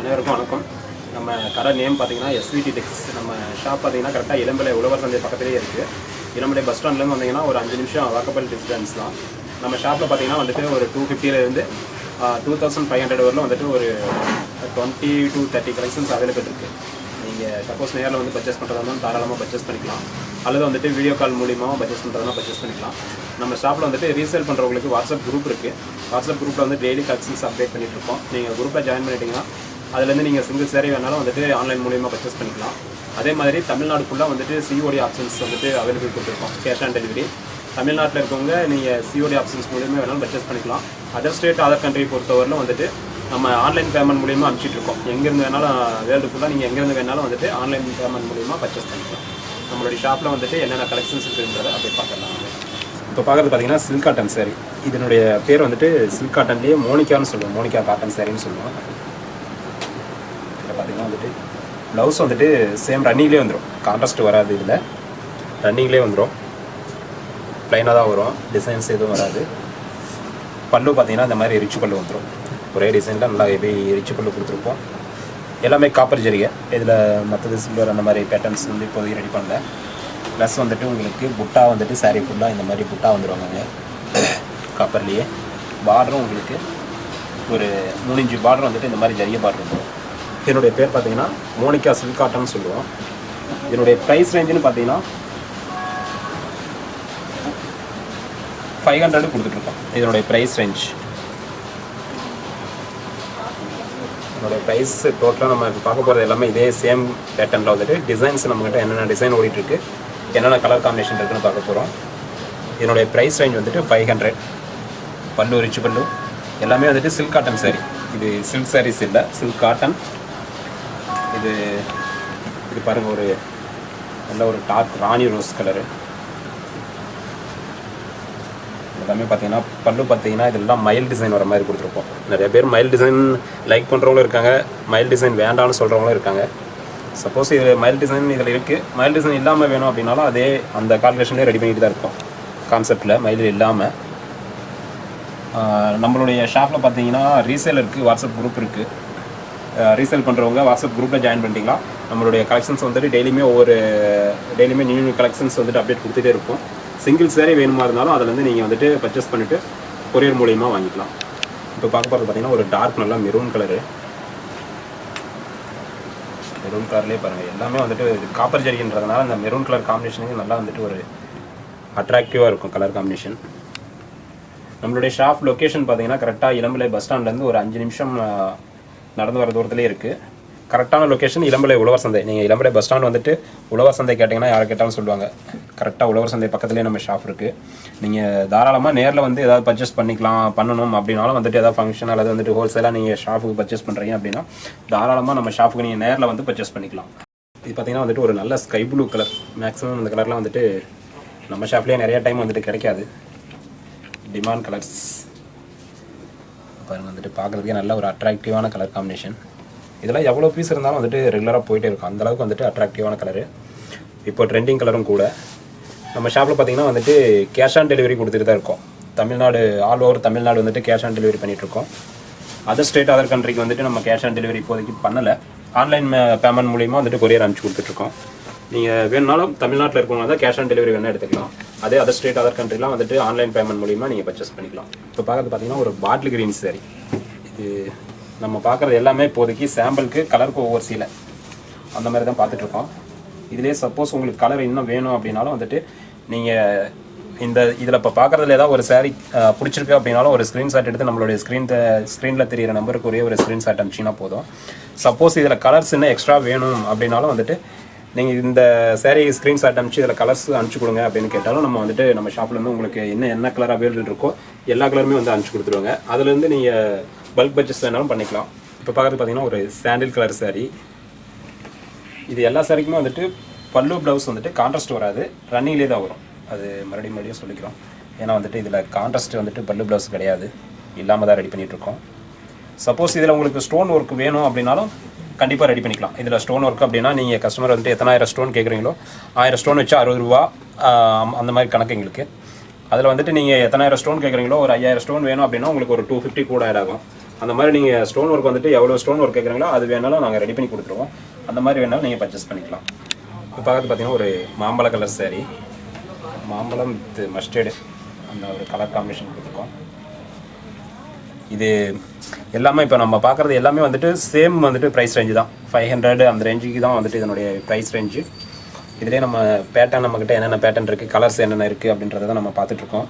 அனைவருக்கும் வணக்கம். நம்ம கடை நேம் பார்த்தீங்கன்னா svttex. நம்ம ஷாப் பார்த்தீங்கன்னா கரெக்டாக இளம்பிள்ளை உழவர் சந்தை பக்கத்துலேயே இருக்குது. இளம்பிள்ளை பஸ் ஸ்டாண்ட்லேருந்து வந்தீங்கன்னா ஒரு 5 நிமிஷம் வாக்கபிள் டிஸ்டன்ஸ் தான். நம்ம ஷாப்பில் பார்த்தீங்கன்னா வந்துட்டு ஒரு 250லேருந்து 2500 வரலும் வந்துட்டு ஒரு 20 to 30 கலெக்ஷன்ஸ் அவைலபிள் இருக்குது. நீங்கள் சப்போஸ் நேரில் வந்து பர்ச்சேஸ் பண்ணுறதா இருந்தாலும் தாராளமாக பர்ச்சேஸ் பண்ணிக்கலாம், அல்லது வந்துட்டு வீடியோ கால் மூலியமாக பர்ச்சேஸ் பண்ணுறதுனா பர்ச்சேஸ் பண்ணிக்கலாம். நம்ம ஷாப்பில் வந்துட்டு ரீசேல் பண்ணுறவங்களுக்கு வாட்ஸ்அப் குரூப் இருக்குது. வாட்ஸ்அப் குரூப்பில் வந்து டெய்லி கலெக்ஷன்ஸ் அப்டேட் பண்ணிகிட்டு இருக்கோம். நீங்கள் குரூப்பில் ஜாயின் பண்ணிட்டீங்கன்னா அதுலேருந்து நீங்கள் சிங்கிள் சேரீ வேணாலும் வந்துட்டு ஆன்லைன் மூலியமாக பர்ச்சேஸ் பண்ணிக்கலாம். அதே மாதிரி தமிழ்நாடு ஃபுல்லாக வந்துட்டு சிஓடி ஆப்ஷன்ஸ் வந்துட்டு அவைலபிள் கொடுத்துருக்கோம், கேஷ் ஆன் டெலிவரி. தமிழ்நாட்டில் இருக்கவங்க நீங்கள் சிஓடி ஆப்ஷன்ஸ் மூலியமாக வேணாலும் பர்ச்சேஸ் பண்ணிக்கலாம். அதர் ஸ்டேட் அதர் கண்ட்ரி பொறுத்தவரையிலும் வந்துட்டு நம்ம ஆன்லைன் பேமெண்ட் மூலியமாக அனுப்பிச்சிட்ருக்கோம். எங்கேருந்து வேணாலும் வேர்ல்டு ஃபுல்லாக நீங்கள் எங்கேருந்து வேணாலும் வந்துட்டு ஆன்லைன் பேமெண்ட் மூலியமாக பர்ச்சேஸ் பண்ணிக்கலாம். நம்மளுடைய ஷாப்பில் வந்துட்டு என்னென்ன கலெக்ஷன்ஸ் இருக்குன்றதை அப்படியே பார்க்கலாம். இப்போ பார்க்குறது பார்த்தீங்கன்னா சில்க் காட்டன் சாரீ. இதனுடைய பேர் வந்துட்டு சில்க் காட்டன்லேயே மோனிகான்னு சொல்லுவோம், மோனிகா காட்டன் சாரின்னு சொல்லுவோம். இதில் பார்த்தீங்கன்னா வந்துட்டு ப்ளவுஸ் வந்துட்டு சேம் ரன்னிங்லேயே வந்துடும், கான்ட்ராஸ்ட் வராது. இதில் ரன்னிங்லேயே வந்துடும், ப்ளைனாக தான் வரும், டிசைன்ஸ் எதுவும் வராது. பல்லு பார்த்தீங்கன்னா இந்த மாதிரி ரிச் பல்லு வந்துடும், ஒரே டிசைனில் நல்லா எப்படி ரிச் பல்லு கொடுத்துருப்போம். எல்லாமே காப்பர் ஜரிகை. இதில் மற்றது சில்வர் அந்த மாதிரி பேட்டர்ன்ஸ் வந்து இப்போதைக்கு ரெடி பண்ணல. ப்ளஸ் வந்துட்டு உங்களுக்கு புட்டா வந்துட்டு சாரீ ஃபுல்லாக இந்த மாதிரி புட்டா வந்துடுவாங்க காப்பர்லேயே. பார்டரும் உங்களுக்கு ஒரு 3 இன்ச்சு பார்டர் வந்துட்டு இந்த மாதிரி ஜரிய பார்டர் இருக்கும். இதனுடைய பேர் பார்த்தீங்கன்னா மோனிகா சில்க் காட்டன் சொல்லுவோம். இதனுடைய ப்ரைஸ் ரேஞ்சுன்னு பார்த்தீங்கன்னா 500 கொடுத்துட்ருக்கோம். இதனுடைய ப்ரைஸ் ரேஞ்ச், இதனுடைய ப்ரைஸ் டோட்டலாக நம்ம பார்க்க போகிறது எல்லாமே இதே சேம் பேட்டர்னில் வந்துட்டு டிசைன்ஸ் நம்மகிட்ட என்னென்ன டிசைன் ஓடிட்டுருக்கு, என்னென்ன கலர் காம்பினேஷன் இருக்குன்னு பார்க்க போகிறோம். இதனுடைய ப்ரைஸ் ரேஞ்ச் வந்துட்டு 500. பல்லு ரிச் பல்லு, எல்லாமே வந்துட்டு சில்க் காட்டன் சாரீ. இது சில்க் சாரீஸ் இல்லை, சில்க் காட்டன். இது பாருங்கள், ஒரு நல்ல ஒரு டார்க் ராணி ரோஸ் கலரு. எல்லாமே பார்த்தீங்கன்னா பல்லு பார்த்தீங்கன்னா இதெல்லாம் மயில் டிசைன் வர மாதிரி கொடுத்துருப்போம். நிறைய பேர் மயில் டிசைன் லைக் பண்ணுறவங்களும் இருக்காங்க, மயில் டிசைன் வேண்டாம்னு சொல்கிறவங்களும் இருக்காங்க. சப்போஸ் இது மயில் டிசைன் இதில் இருக்குது, மயில் டிசைன் இல்லாமல் வேணும் அப்படின்னாலும் அதே அந்த கால்குலேஷன்லேயே ரெடி பண்ணிட்டு தான் இருக்கும் கான்செப்டில், மயில் இல்லாமல். நம்மளுடைய ஷாப்பில் பார்த்தீங்கன்னா ரீசேல் இருக்குது, வாட்ஸ்அப் குரூப் இருக்குது. ரீசேல் பண்ணுறவங்க வாட்ஸ்அப் குரூப்பில் ஜாயின் பண்ணிட்டீங்களா நம்மளுடைய கலெக்ஷன்ஸ் வந்துட்டு டெய்லியுமே நியூ கலெக்ஷன்ஸ் வந்துட்டு அப்டேட் கொடுத்துட்டே இருக்கும். சிங்கிள் சேரீ வேணுமா இருந்தாலும் அதிலேருந்து நீங்கள் வந்துட்டு பர்ச்சேஸ் பண்ணிவிட்டு கொரியர் மூலியமாக வாங்கிக்கலாம். இப்போ பார்க்க போகிறது பார்த்தீங்கன்னா ஒரு டார்க் நல்லா மெரூன் கலரு. மெரூன் கலர்லேயே பாருங்கள், எல்லாமே வந்துட்டு இது காப்பர் ஜரின்றதுனால அந்த மெரூன் கலர் காம்பினேஷனுக்கு நல்லா வந்துட்டு ஒரு அட்ராக்டிவாக இருக்கும் கலர் காம்பினேஷன். நம்மளுடைய ஷாப் லொக்கேஷன் பார்த்தீங்கன்னா கரெக்டாக இளம்பிள்ளை பஸ் ஸ்டாண்ட்லேருந்து ஒரு 5 நிமிஷம் நடந்து வர தூரத்துலேயே இருக்குது. கரெக்டான லொக்கேஷன் இளம்பிள்ளை உழவர் சந்தை. நீங்கள் இளம்பிள்ளை பஸ் ஸ்டாண்ட் வந்துட்டு உழவர் சந்தை கேட்டிங்கன்னா யாரை கேட்டாலும் சொல்லுவாங்க. கரெக்டாக உழவர் சந்தை பக்கத்துலேயே நம்ம ஷாப் இருக்குது. நீங்கள் தாராளமாக நேரில் வந்து ஏதாவது பர்ச்சேஸ் பண்ணணும் அப்படின்னாலும் வந்துட்டு ஏதாவது ஃபங்க்ஷன் அல்லது வந்துட்டு ஹோல்சேலாக நீங்கள் ஷாப்புக்கு பர்ச்சேஸ் பண்ணுறீங்க அப்படின்னா தாராளமாக நம்ம ஷாப்புக்கு நீங்கள் நேரில் வந்து பர்ச்சேஸ் பண்ணிக்கலாம். இது பார்த்தீங்கன்னா வந்துட்டு ஒரு நல்ல ஸ்கை ப்ளூ கலர். மேக்ஸிமம் இந்த கலர்லாம் வந்துட்டு நம்ம ஷாப்லேயே நிறையா டைம் வந்துட்டு கிடைக்காது, டிமாண்ட் கலர்ஸ். பாருங்கள், வந்துட்டு பார்க்குறதுக்கே நல்ல ஒரு அட்ராக்டிவான கலர் காம்பினேஷன். இதெல்லாம் எவ்வளோ பீஸ் இருந்தாலும் வந்துட்டு ரெகுலராக போயிட்டே இருக்கும், அந்தளவுக்கு வந்துட்டு அட்ராக்டிவான கலரு. இப்போ ட்ரெண்டிங் கலரும் கூட. நம்ம ஷாப்பில் பார்த்தீங்கன்னா வந்துட்டு கேஷ் ஆன் டெலிவரி கொடுத்துட்டு தான் இருக்கோம். தமிழ்நாடு, ஆல் ஓவர் தமிழ்நாடு வந்துட்டு கேஷ் ஆன் டெலிவரி பண்ணிகிட்ருக்கோம். அதர் ஸ்டேட் அதர் கண்ட்ரிக்கு வந்துட்டு நம்ம கேஷ் ஆன் டெலிவரி இப்போதைக்கு பண்ணலை. ஆன்லைன் பேமெண்ட் மூலிமா வந்துட்டு கொரியர் அனுப்பிச்சி கொடுத்துட்ருக்கோம். நீங்கள் வேணுனாலும் தமிழ்நாட்டில் இருக்கவங்க தான் கேஷ் ஆன் டெலிவரி வேணால் எடுத்துக்கலாம். அதே அதர் ஸ்டேட் அதர் கண்ட்ரிலாம் வந்துட்டு ஆன்லைன் பேமெண்ட் மூலிமா நீங்கள் பர்ச்சேஸ் பண்ணிக்கலாம். இப்போ பார்க்குறது பார்த்தீங்கன்னா ஒரு பாட்டில் கிரீன் சாரி. இது நம்ம பார்க்குறது எல்லாமே இப்போதைக்கு சாம்பிளுக்கு கலருக்கு ஒவ்வொரு சீலை அந்த மாதிரி தான் பார்த்துட்ருக்கோம். இதிலே சப்போஸ் உங்களுக்கு கலர் இன்னும் வேணும் அப்படின்னாலும் வந்துட்டு நீங்கள் இதில் இப்போ பார்க்குறதுல ஏதாவது ஒரு சாரீ பிடிச்சிருக்கு அப்படின்னாலும் ஒரு ஸ்க்ரீன்ஷாட் எடுத்து நம்மளுடைய ஸ்க்ரீனில் தெரியிற நம்பருக்கு ஒரு ஸ்க்ரீன்ஷாட் அனுப்பிச்சிங்கன்னா போதும். சப்போஸ் இதில் கலர்ஸ் இன்னும் எக்ஸ்ட்ரா வேணும் அப்படின்னாலும் வந்துட்டு நீங்கள் இந்த சாரீ ஸ்க்ரீன்ஷாட் அனுப்பிச்சு இதில் கலர்ஸ் அனுப்பிச்சி கொடுங்க அப்படின்னு கேட்டாலும் நம்ம வந்துட்டு நம்ம ஷாப்லேருந்து உங்களுக்கு என்ன கலர் அவைலபிள் இருக்கோ எல்லா கலருமே வந்து அனுப்பிச்சி கொடுத்துருவாங்க. அதுலேருந்து நீங்கள் பல்க் பர்ச்சேஸ் வேணாலும் பண்ணிக்கலாம். இப்போ பார்க்குறது பார்த்தீங்கன்னா ஒரு சாண்டில் கலர் சாரீ. இது எல்லா சாரிக்குமே வந்துட்டு பல்லு ப்ளவுஸ் வந்துட்டு கான்ட்ராஸ்ட் வராது, ரன்னிங்லேயே தான் வரும். அது மறுபடியும் சொல்லிக்கிறோம். ஏன்னா வந்துட்டு இதில் கான்ட்ராஸ்ட் வந்துட்டு பல்லு ப்ளவுஸ் கிடையாது, இல்லாமல் தான் ரெடி பண்ணிகிட்ருக்கோம். சப்போஸ் இதில் உங்களுக்கு ஸ்டோன் ஒர்க் வேணும் அப்படின்னாலும் கண்டிப்பாக ரெடி பண்ணிக்கலாம். இதில் ஸ்டோன் ஒர்க் அப்படின்னா நீங்கள் கஸ்டமர் வந்துட்டு எத்தனாயிரம் ஸ்டோன் கேட்குறீங்களோ 1000 ஸ்டோன் வச்சு 60 ரூபா அந்த மாதிரி கணக்கு எங்களுக்கு. அதில் வந்துட்டு நீங்கள் எத்தனாயிரம் ஸ்டோன் கேட்குறீங்களோ ஒரு 5000 ஸ்டோன் வேணும் அப்படின்னா உங்களுக்கு ஒரு 250 கூட ஆட் ஆகும். அந்த மாதிரி நீங்கள் ஸ்டோன் ஒர்க் வந்துட்டு எவ்வளோ ஸ்டோன் ஒர்க் கேட்குறீங்களோ அது வேணாலும் நாங்கள் ரெடி பண்ணி கொடுத்துருவோம். அந்த மாதிரி வேணாலும் நீங்கள் பர்ச்சேஸ் பண்ணிக்கலாம். இப்போ பார்க்குறது பார்த்தீங்கன்னா ஒரு மாம்பழ கலர் சாரீ, மாம்பழம் வித் மஸ்டர்டு அந்த ஒரு கலர் காம்பினேஷன் கொடுத்துருக்கோம். இது எல்லாமே இப்போ நம்ம பார்க்குறது எல்லாமே வந்துட்டு சேம் வந்துட்டு ப்ரைஸ் ரேஞ்சு தான், 500 அந்த ரேஞ்சுக்கு தான் வந்துட்டு இதனுடைய ப்ரைஸ் ரேஞ்சு. இதிலே நம்ம பேட்டர்ன் நம்மக்கிட்ட என்னென்ன பேட்டர்ன் இருக்குது, கலர்ஸ் என்னென்ன இருக்குது அப்படின்றத தான் நம்ம பார்த்துட்ருக்கோம்.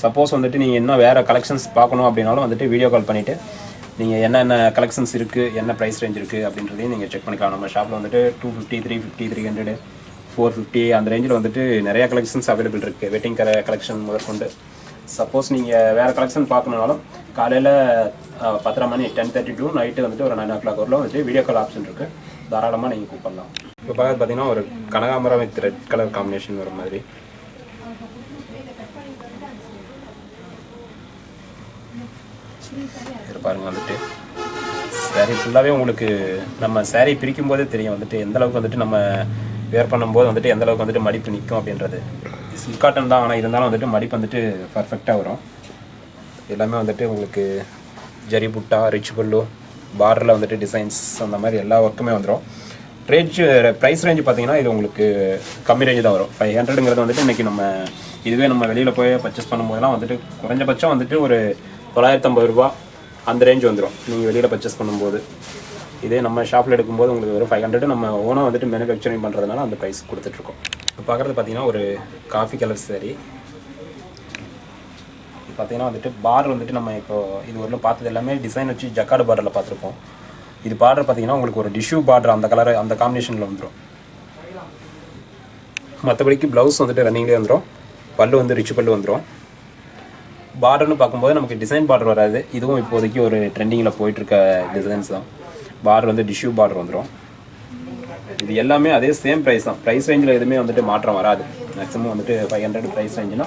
சப்போஸ் வந்துட்டு நீங்கள் இன்னும் வேறு கலெக்ஷன்ஸ் பார்க்கணும் அப்படின்னாலும் வந்துட்டு வீடியோ கால் பண்ணிவிட்டு நீங்கள் என்னென்ன கலெக்ஷன்ஸ் இருக்குது, என்ன ப்ரைஸ் ரேஞ்ச் இருக்குது அப்படின்றதையும் நீங்கள் செக் பண்ணிக்கலாம். நம்ம ஷாப்பில் வந்துட்டு 250, 350, 300, 450 அந்த ரேஞ்சில் வந்துட்டு நிறையா கலெக்ஷன்ஸ் அவைலபிள் இருக்குது. வெட்டிங் கலெக்ஷன் முதற்கொண்டு. சப்போஸ் நீங்கள் வேறு கலெக்ஷன் பார்க்கணுனாலும் காலையில் 10:30 மணி 10:30 to நைட்டு வந்துட்டு ஒரு 9 o'clock வரலாம் வந்துட்டு வீடியோ கால் ஆப்ஷன் இருக்குது. தாராளமாக நீங்கள் கூப்பிடலாம். இப்போ பார்த்தீங்கன்னா ஒரு கனகாம்பரம் வித் ரெட் கலர் காம்பினேஷன் வர மாதிரி. இது பாருங்கள் வந்துட்டு சாரீ ஃபுல்லாகவே உங்களுக்கு நம்ம சாரீ பிரிக்கும் போதே தெரியும் வந்துட்டு எந்தளவுக்கு வந்துட்டு நம்ம வேர் பண்ணும்போது வந்துட்டு எந்தளவுக்கு வந்துட்டு மடிப்பு நிற்கும் அப்படின்றது. சில்க் காட்டன் தான், ஆனால் இருந்தாலும் வந்துட்டு மடிப்பு வந்துட்டு பர்ஃபெக்டாக வரும். எல்லாமே வந்துட்டு உங்களுக்கு ஜரி புட்டா, ரிச் பல்லு, பார்டரில் வந்துட்டு டிசைன்ஸ் அந்த மாதிரி எல்லா ஒர்க்குமே வந்துடும். ப்ரைஸ் ரேஞ்சு பார்த்தீங்கன்னா இது உங்களுக்கு கம்மி ரேஞ்சு தான் வரும். 500ங்கிறது வந்துட்டு இன்றைக்கி நம்ம இதுவே நம்ம வெளியில் போய் பர்ச்சேஸ் பண்ணும்போதெல்லாம் வந்துட்டு குறைஞ்சபட்சம் வந்துட்டு ஒரு 950 ரூபா அந்த ரேஞ்ச் வந்துடும் நீங்கள் வெளியில் பர்ச்சேஸ் பண்ணும்போது. இதே நம்ம ஷாப்பில் எடுக்கும்போது உங்களுக்கு ஒரு 500 நம்ம ஓனாக வந்துட்டு மேனுஃபேக்சரிங் பண்ணுறதுனால அந்த ப்ரைஸ் கொடுத்துட்ருக்கோம். இப்போ பார்க்குறது பார்த்தீங்கன்னா ஒரு காஃபி கலர் சாரீ. பார்த்தீங்கன்னா வந்துட்டு பார்டர் வந்துட்டு நம்ம இப்போ இது வரலும் பார்த்தது எல்லாமே டிசைன் வச்சு ஜக்கார்டு பார்டரில் பார்த்துருப்போம். இது பார்டர் பார்த்தீங்கன்னா உங்களுக்கு ஒரு டிஷ்யூ பார்டர் அந்த கலர் அந்த காம்பினேஷனில் வந்துடும். மற்றபடிக்கு ப்ளவுஸ் வந்துட்டு ரன்னிங்லேயே வந்துடும். பல்லு வந்து ரிச் பல்லு வந்துடும். பார்டர்னு பார்க்கும்போது நமக்கு டிசைன் பார்டர் வராது. இதுவும் இப்போதைக்கு ஒரு ட்ரெண்டிங்கில் போயிட்டுருக்க டிசைன்ஸ் தான். பார்டர் வந்து டிஷ்யூ பார்டர் வந்துடும். இது எல்லாமே அதே சேம் ப்ரைஸ் தான். ப்ரைஸ் ரேஞ்சில் எதுவுமே வந்துட்டு மாற்றம் வராது. மேக்ஸிமம் வந்துட்டு 500 ப்ரைஸ் ரேஞ்சுனா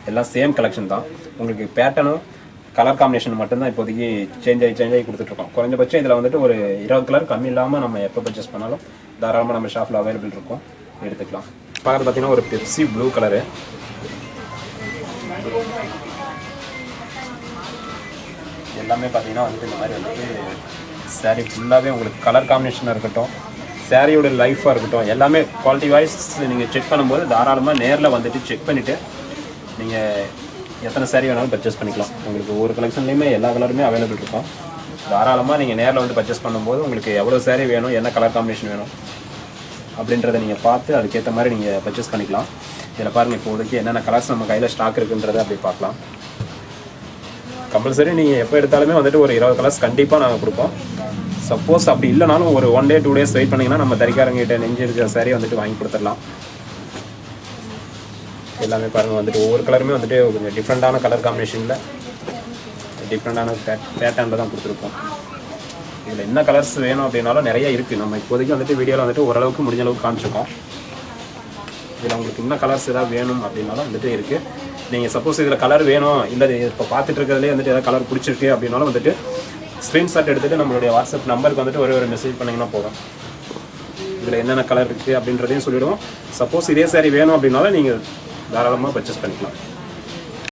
எல்லாம் சேம் கலெக்ஷன் தான். உங்களுக்கு பேட்டர்னும் கலர் காம்பினேஷன் மட்டும்தான் இப்போதைக்கு சேஞ்ச் ஆகி கொடுத்துட்ருக்கோம். குறைஞ்சபட்சம் இதில் வந்துட்டு ஒரு 20 கலர் கம்மி இல்லாமல் நம்ம எப்போ பர்ச்சேஸ் பண்ணாலும் தாராளமாக நம்ம ஷாப்பில் அவைலபிள் இருக்கும், எடுத்துக்கலாம். பார்க்குறது பார்த்தீங்கன்னா ஒரு பெப்சி ப்ளூ கலரு. எல்லாமே பார்த்தீங்கன்னா வந்துட்டு இந்த மாதிரி வந்துட்டு சாரீ ஃபுல்லாகவே உங்களுக்கு கலர் காம்பினேஷனாக இருக்கட்டும், சாரியோட லைஃபாக இருக்கட்டும், எல்லாமே குவாலிட்டி வைஸ் நீங்கள் செக் பண்ணும்போது தாராளமாக நேரில் வந்துட்டு செக் பண்ணிவிட்டு நீங்கள் எத்தனை சாரீ வேணாலும் பர்ச்சேஸ் பண்ணிக்கலாம். உங்களுக்கு ஒவ்வொரு கலெக்ஷன்லேயுமே எல்லா கலருமே அவைலபிள் இருக்கும். தாராளமாக நீங்கள் நேரில் வந்து பர்ச்சேஸ் பண்ணும்போது உங்களுக்கு எவ்வளோ சாரீ வேணும், என்ன கலர் காம்பினேஷன் வேணும் அப்படின்றத நீங்கள் பார்த்து அதுக்கேற்ற மாதிரி நீங்கள் பர்ச்சேஸ் பண்ணிக்கலாம். இதில் பாருங்கள் இப்போதைக்கு என்னென்ன கலர்ஸ் நம்ம கையில் ஸ்டாக் இருக்குன்றதை அப்படி பார்க்கலாம். கம்பல்சரி நீங்கள் எப்போ எடுத்தாலுமே வந்துட்டு ஒரு 20 கலர்ஸ் கண்டிப்பாக நாங்கள் கொடுப்போம். சப்போஸ் அப்படி இல்லைனாலும் ஒரு 1 day 2 days வெயிட் பண்ணிங்கன்னா நம்ம தறிக்காரங்கிட்ட நெஞ்சு இருக்கிற சாரீ வந்துட்டு வாங்கி கொடுத்துடலாம். எல்லாமே பாருங்கள் வந்துட்டு ஒவ்வொரு கலருமே வந்துட்டு கொஞ்சம் டிஃப்ரெண்ட்டான கலர் காம்பினேஷனில் டிஃப்ரெண்ட்டான பேட்டர்னில் தான் கொடுத்துருப்போம். இதில் என்ன கலர்ஸ் வேணும் அப்படின்னாலும் நிறைய இருக்குது. நம்ம இப்போதைக்கு வந்துட்டு வீடியோவில் வந்துட்டு ஓரளவுக்கு முடிஞ்ச அளவுக்கு காமிச்சிருக்கோம். இதில் உங்களுக்கு இன்னும் கலர்ஸ் எதாவது வேணும் அப்படின்னாலும் வந்துட்டு இருக்குது. நீங்கள் சப்போஸ் இதில் கலர் வேணும் இல்லை இப்போ பார்த்துட்டு இருக்கிறதுலே வந்துட்டு எதாவது கலர் பிடிச்சிருக்கு அப்படின்னாலும் வந்துட்டு ஸ்க்ரீன்ஷாட் எடுத்துகிட்டு நம்மளுடைய வாட்ஸ்அப் நம்பருக்கு வந்துட்டு ஒரு மெசேஜ் பண்ணிங்கன்னா போதும். இதில் என்னென்ன கலர் இருக்குது அப்படின்றதையும் சொல்லிவிடுவோம். சப்போஸ் இதே சாரீ வேணும் அப்படின்னாலும் நீங்கள் தாராளமாக பர்ச்சேஸ் பண்ணிக்கலாம்.